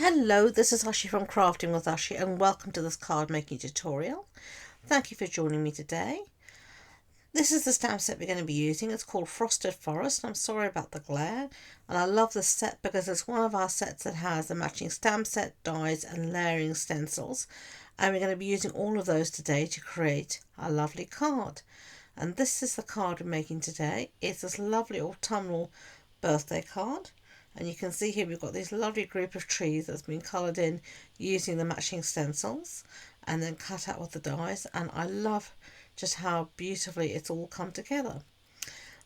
Hello, this is Ashee from Crafting with Ashee and welcome to this card making tutorial. Thank you for joining me today. This is the stamp set we're going to be using. It's called Frosted Forest. I'm sorry about the glare, and I love this set because it's one of our sets that has the matching stamp set, dies and layering stencils, and we're going to be using all of those today to create a lovely card. And this is the card we're making today. It's this lovely autumnal birthday card. And you can see here we've got this lovely group of trees that's been coloured in using the matching stencils and then cut out with the dies, and I love just how beautifully it's all come together.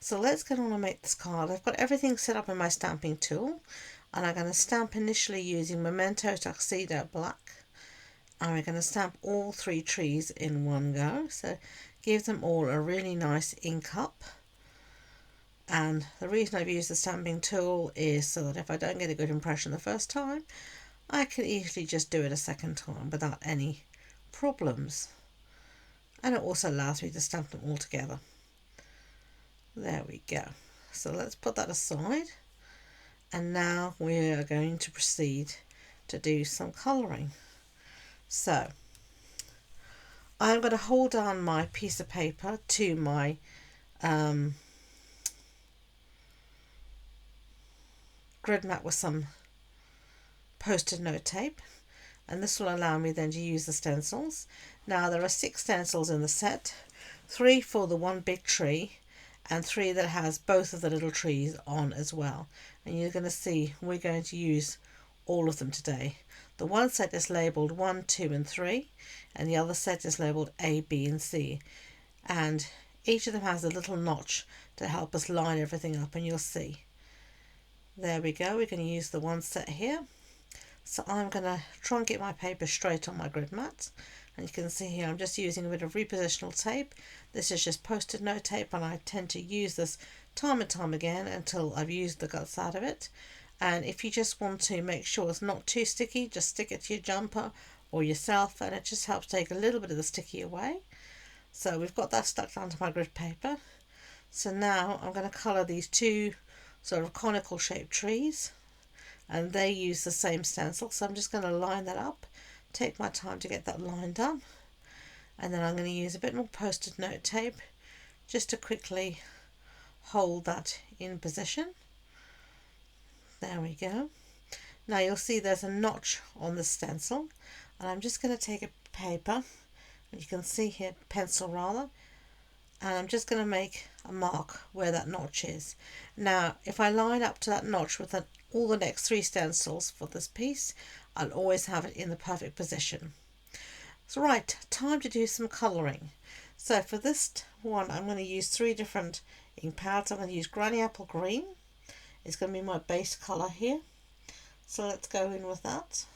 So let's get on and make this card. I've got everything set up in my stamping tool, and I'm going to stamp initially using Memento Tuxedo Black, and we're going to stamp all three trees in one go, so give them all a really nice ink up. And the reason I've used the stamping tool is so that if I don't get a good impression the first time, I can easily just do it a second time without any problems. And it also allows me to stamp them all together. There we go. So let's put that aside. And now we are going to proceed to do some colouring. So I'm going to hold down my piece of paper to my grid mat with some post-it note tape, and this will allow me then to use the stencils. Now there are 6 stencils in the set, 3 for the one big tree and 3 that has both of the little trees on as well, and you're going to see we're going to use all of them today. The one set is labelled 1, 2 and 3, and the other set is labelled A, B and C, and each of them has a little notch to help us line everything up, and you'll see. There we go, we're going to use the one set here. So I'm going to try and get my paper straight on my grid mat. And you can see here I'm just using a bit of repositional tape. This is just post-it note tape, and I tend to use this time and time again until I've used the guts out of it. And if you just want to make sure it's not too sticky, just stick it to your jumper or yourself, and it just helps take a little bit of the sticky away. So we've got that stuck down to my grid paper. So now I'm going to colour these 2 sort of conical shaped trees, and they use the same stencil, so I'm just going to line that up, take my time to get that line done, and then I'm going to use a bit more post-it note tape just to quickly hold that in position. There we go. Now you'll see there's a notch on the stencil, and I'm just going to take a paper, and you can see here, pencil rather, and I'm just going to make a mark where that notch is. Now if I line up to that notch with all the next 3 stencils for this piece, I'll always have it in the perfect position. So right, time to do some colouring. So for this one I'm going to use 3 different ink pads. I'm going to use Granny Apple Green. It's going to be my base colour here. So let's go in with that.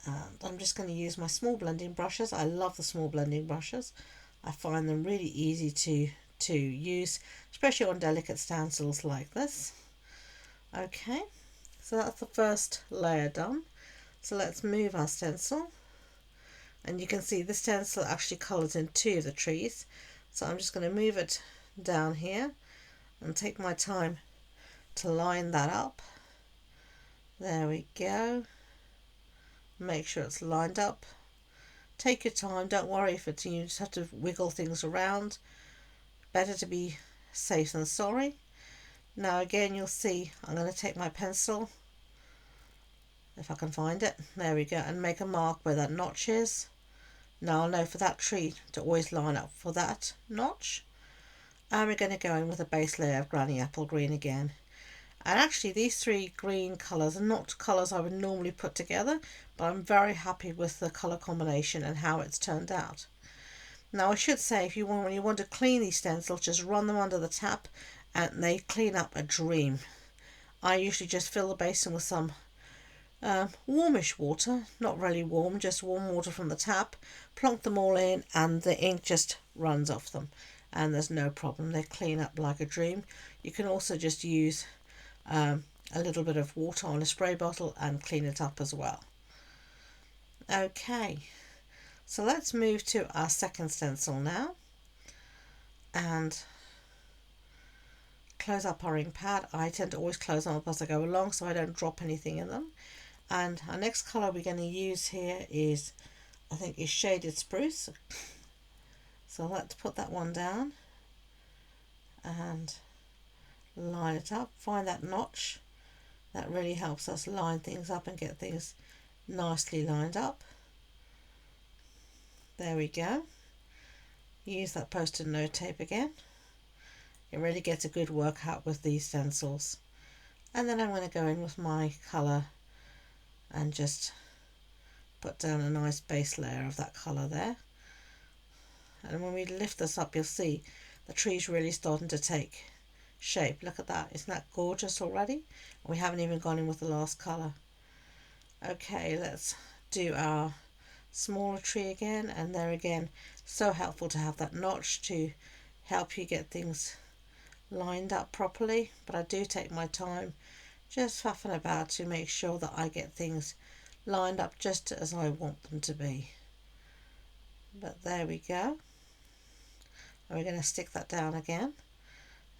And I'm just going to use my small blending brushes. I love the small blending brushes. I find them really easy to use, especially on delicate stencils like this. Okay, so that's the first layer done. So let's move our stencil, and you can see the stencil actually colours in 2 of the trees. So I'm just going to move it down here and take my time to line that up. There we go. Make sure it's lined up. Take your time, don't worry if it's, you just have to wiggle things around. Better to be safe than sorry. Now again you'll see I'm going to take my pencil, if I can find it, there we go, and make a mark where that notch is. Now I'll know for that tree to always line up for that notch. And we're going to go in with a base layer of Granny Apple Green again. And actually these 3 green colours are not colours I would normally put together, but I'm very happy with the colour combination and how it's turned out. Now I should say, if you want, when you want to clean these stencils, just run them under the tap and they clean up a dream. I usually just fill the basin with some warmish water, not really warm, just warm water from the tap, plonk them all in, and the ink just runs off them and there's no problem. They clean up like a dream. You can also just use a little bit of water on a spray bottle and clean it up as well. Okay, so let's move to our second stencil now and close up our ink pad. I tend to always close them up as I go along so I don't drop anything in them. And our next colour we're going to use here is, I think, is Shaded Spruce. So let's put that one down and line it up. Find that notch. That really helps us line things up and get things nicely lined up. There we go. Use that post-it note tape again. It really gets a good workout with these stencils. And then I'm going to go in with my colour and just put down a nice base layer of that colour there. And when we lift this up, you'll see the tree's really starting to take shape. Look at that. Isn't that gorgeous already? We haven't even gone in with the last colour. Okay, let's do our smaller tree again. And there again, so helpful to have that notch to help you get things lined up properly. But I do take my time just faffing about to make sure that I get things lined up just as I want them to be. But there we go. And we're going to stick that down again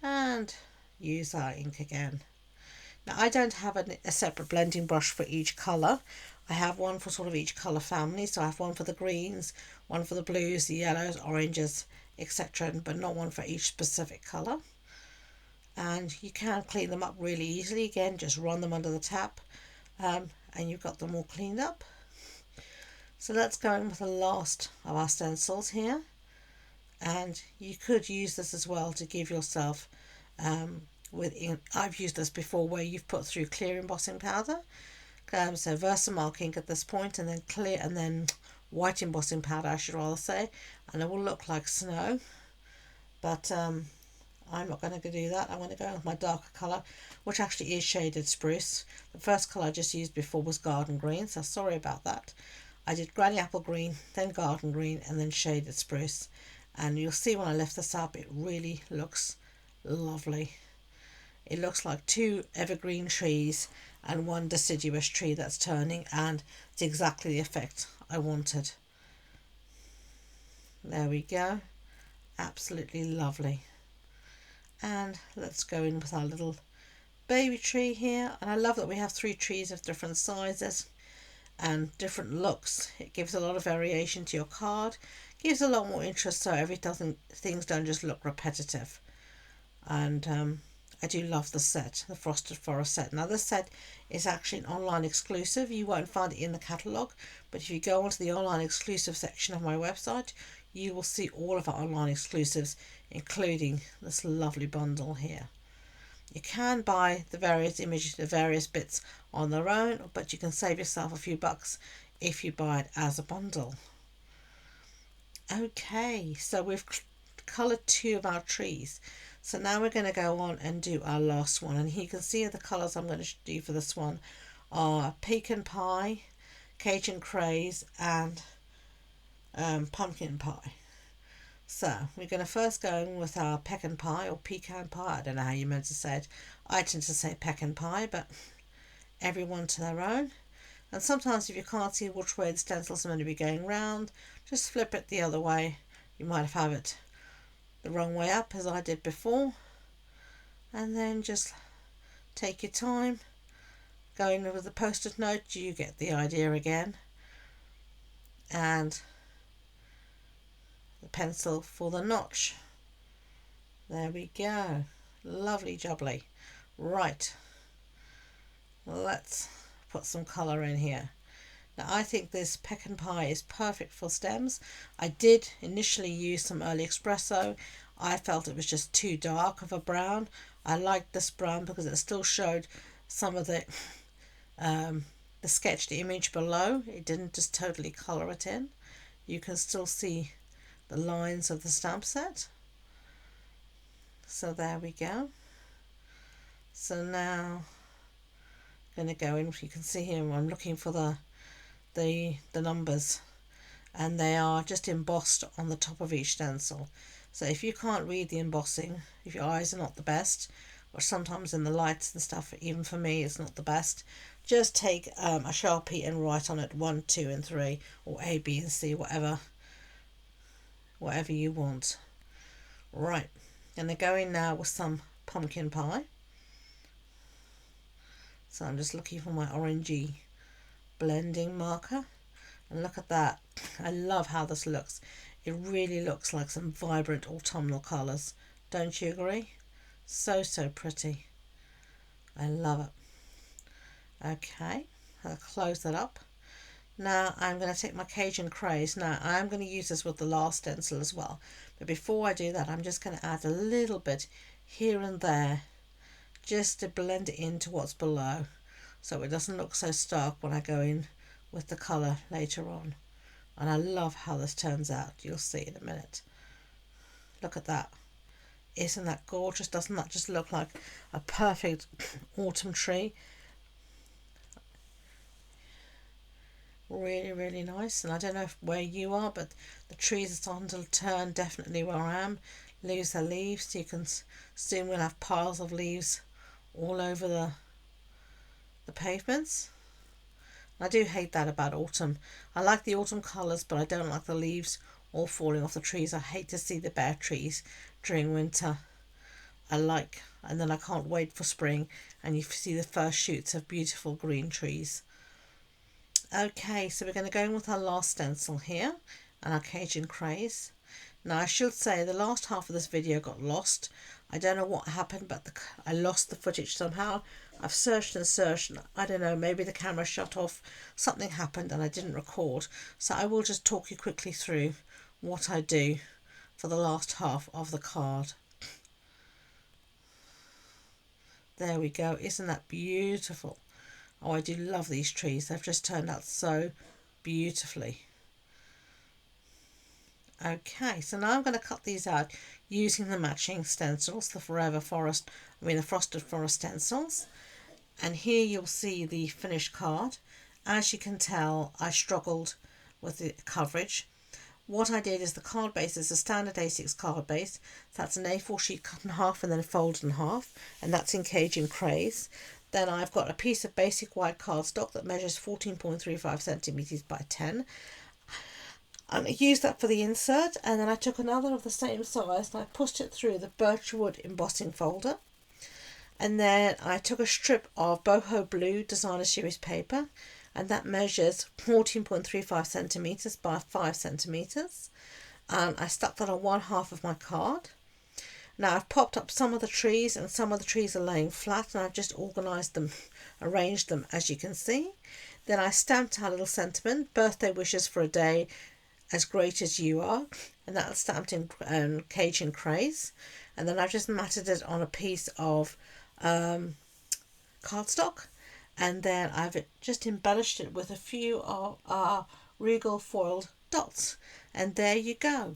and use our ink again. Now I don't have a separate blending brush for each colour. I have one for sort of each colour family. So I have one for the greens, one for the blues, the yellows, oranges, etc. But not one for each specific colour. And you can clean them up really easily. Again, just run them under the tap and you've got them all cleaned up. So let's go in with the last of our stencils here. And you could use this as well to give yourself I've used this before where you've put through clear embossing powder. So Versamark ink at this point, and then clear, and then white embossing powder, I should rather say, and it will look like snow. But I'm not going to do that. I want to go with my darker colour, which actually is Shaded Spruce. The first colour I just used before was Garden Green, so sorry about that. I did Granny Apple Green, then Garden Green, and then Shaded Spruce. And you'll see when I lift this up, it really looks lovely. It looks like two evergreen trees and one deciduous tree that's turning, and it's exactly the effect I wanted. There we go. Absolutely lovely. And let's go in with our little baby tree here. And I love that we have 3 trees of different sizes and different looks. It gives a lot of variation to your card, gives a lot more interest, so things don't just look repetitive. And I do love the set, the Frosted Forest set. Now this set is actually an online exclusive. You won't find it in the catalogue, but if you go onto the online exclusive section of my website, you will see all of our online exclusives, including this lovely bundle here. You can buy the various images, the various bits on their own, but you can save yourself a few bucks if you buy it as a bundle. Okay, so we've coloured 2 of our trees. So now we're going to go on and do our last one. And you can see the colours I'm going to do for this one are Pecan Pie, Cajun Craze, and Pumpkin Pie. So we're going to first go in with our pecan pie or pecan pie. I don't know how you're meant to say it. I tend to say pecan pie, but everyone to their own. And sometimes if you can't see which way the stencils are going to be going round, just flip it the other way. You might have it the wrong way up, as I did before. And then just take your time. Go in with the post-it note, you get the idea again. And the pencil for the notch. There we go. Lovely jubbly. Right. Let's put some colour in here. Now I think this pecan pie is perfect for stems. I did initially use some early espresso. I felt it was just too dark of a brown. I liked this brown because it still showed some of the sketched image below. It didn't just totally colour it in. You can still see the lines of the stamp set. So there we go. So now I'm going to go in. You can see here I'm looking for the numbers, and they are just embossed on the top of each stencil. So if you can't read the embossing, if your eyes are not the best, or sometimes in the lights and stuff, even for me it's not the best, just take a Sharpie and write on it 1, 2 and 3, or A, B and C, whatever you want. Right, I'm going to go in now with some pumpkin pie. So I'm just looking for my orangey blending marker. And look at that. I love how this looks. It really looks like some vibrant autumnal colours. Don't you agree? So pretty. I love it. Okay, I'll close that up. Now I'm going to take my Cajun Craze. Now I'm going to use this with the last stencil as well. But before I do that, I'm just going to add a little bit here and there just to blend it into what's below, so it doesn't look so stark when I go in with the colour later on. And I love how this turns out. You'll see in a minute. Look at that. Isn't that gorgeous? Doesn't that just look like a perfect autumn tree? Really nice. And I don't know where you are, but the trees are starting to turn, definitely where I am, lose their leaves. So you can soon we'll have piles of leaves all over the pavements. I do hate that about autumn. I like the autumn colours, but I don't like the leaves all falling off the trees. I hate to see the bare trees during winter. And then I can't wait for spring and you see the first shoots of beautiful green trees. Okay, so we're going to go in with our last stencil here and our Cajun Craze. Now I should say the last half of this video got lost. I don't know what happened, but I lost the footage somehow. I've searched and searched, and I don't know, maybe the camera shut off, something happened and I didn't record. So I will just talk you quickly through what I do for the last half of the card. There we go. Isn't that beautiful? Oh, I do love these trees. They've just turned out so beautifully. Okay, so now I'm going to cut these out using the matching stencils, the Frosted Forest Stencils. And here you'll see the finished card. As you can tell, I struggled with the coverage. What I did is the card base is a standard A6 card base. That's an A4 sheet cut in half and then folded in half, and that's in Cajun Craze. Then I've got a piece of basic white cardstock that measures 14.35 centimetres by 10. And I used that for the insert, and then I took another of the same size and I pushed it through the birchwood embossing folder. And then I took a strip of boho blue designer series paper, and that measures 14.35 centimetres by 5 centimetres. And I stuck that on one half of my card. Now I've popped up some of the trees, and some of the trees are laying flat, and I've just organised them, arranged them as you can see. Then I stamped our little sentiment, birthday wishes for a day as great as you are, and that's stamped in Cajun Craze. And then I've just matted it on a piece of cardstock, and then I've just embellished it with a few of our regal foiled dots, and there you go.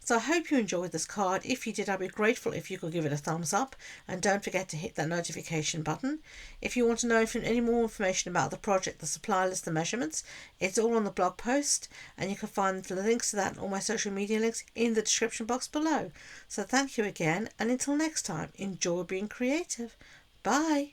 So I hope you enjoyed this card. If you did, I'd be grateful if you could give it a thumbs up, and don't forget to hit that notification button. If you want to know any more information about the project, the supply list, the measurements, it's all on the blog post, and you can find the links to that and all my social media links in the description box below. So thank you again, and until next time, enjoy being creative. Bye.